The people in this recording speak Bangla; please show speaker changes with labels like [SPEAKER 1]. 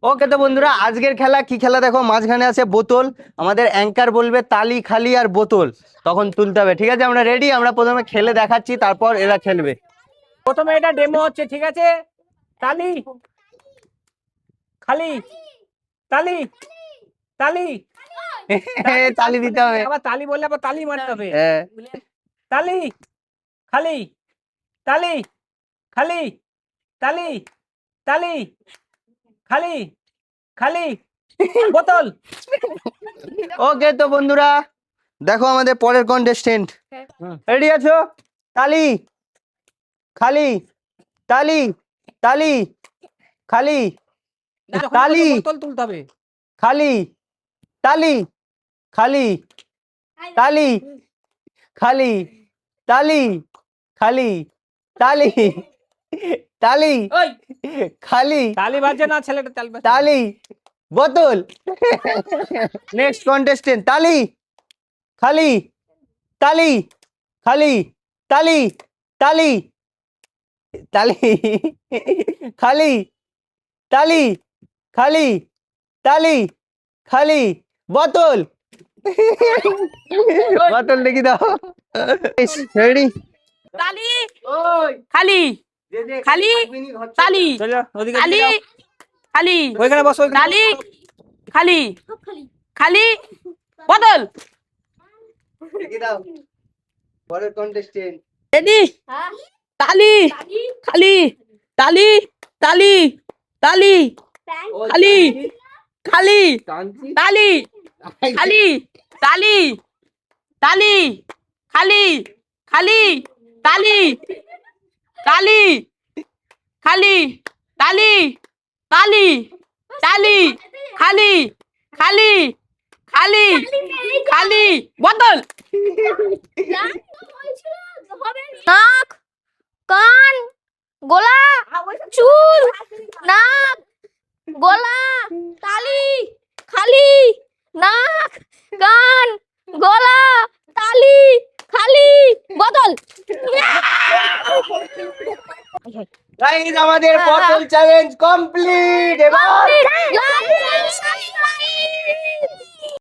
[SPEAKER 1] ওকে তো বন্ধুরা, আজকের খেলা কি খেলা দেখো, মাঝখানে আছে বোতল, আমাদের অ্যাঙ্কার বলবে তালি খালি আর বোতল, তখন তুলতে হবে। ঠিক আছে, আমরা রেডি, আমরা প্রথমে খেলে দেখাচ্ছি, তারপর এরা খেলবে।
[SPEAKER 2] প্রথমে এটা ডেমো হচ্ছে, ঠিক আছে? তালি খালি, তালি তালি
[SPEAKER 1] তালি দিতে হবে।
[SPEAKER 2] আবার তালি বললে আবার তালি মারতে হবে।
[SPEAKER 1] হ্যাঁ।
[SPEAKER 2] তালি খালি, তালি খালি, তালি তালি খালি, খালি বোতল।
[SPEAKER 1] ওকে তো বন্ধুরা, দেখো আমাদের পরের কন্টেস্টেন্ট, রেডি আছো? তালি খালি, তালি তালি খালি, তালি
[SPEAKER 2] বোতল তুলতে হবে।
[SPEAKER 1] খালি, তালি খালি, তালি খালি, তালি খালি, তালি তালি
[SPEAKER 2] ওই
[SPEAKER 1] খালি,
[SPEAKER 2] তালি বাজছে না, ছেলেটা তালি বাজছে।
[SPEAKER 1] তালি বোতল। নেক্সট কন্টেস্টেন্ট, তালি খালি, তালি খালি, তালি তালি তালি খালি, তালি খালি, তালি খালি বোতল। বোতল দেখি দাও। রেডি?
[SPEAKER 3] তালি খালি, খালি তালি
[SPEAKER 2] চলো ওদিকে
[SPEAKER 3] খালি,
[SPEAKER 2] যাও।
[SPEAKER 3] খালি
[SPEAKER 2] ওইখানে বসো, ওইখানে
[SPEAKER 3] তালি খালি, খালি বদল।
[SPEAKER 1] দেখি দাও পরের কন্টেস্টেন্ট।
[SPEAKER 3] রেডি? তালি খালি, তালি তালি, তালি খালি, খালি তালি, খালি তালি, তালি খালি, খালি তালি, তালি খালি, তালি তালি, তালি খালি, খালি খালি, খালি বদল।
[SPEAKER 4] নাক, কান, গলা, চুল, নাক, গলা, তালি, খালি, নাক, কান, গলা, তালি, খালি, বোতল।
[SPEAKER 1] গাইস, আমাদের বোতল চ্যালেঞ্জ কমপ্লিট। এবার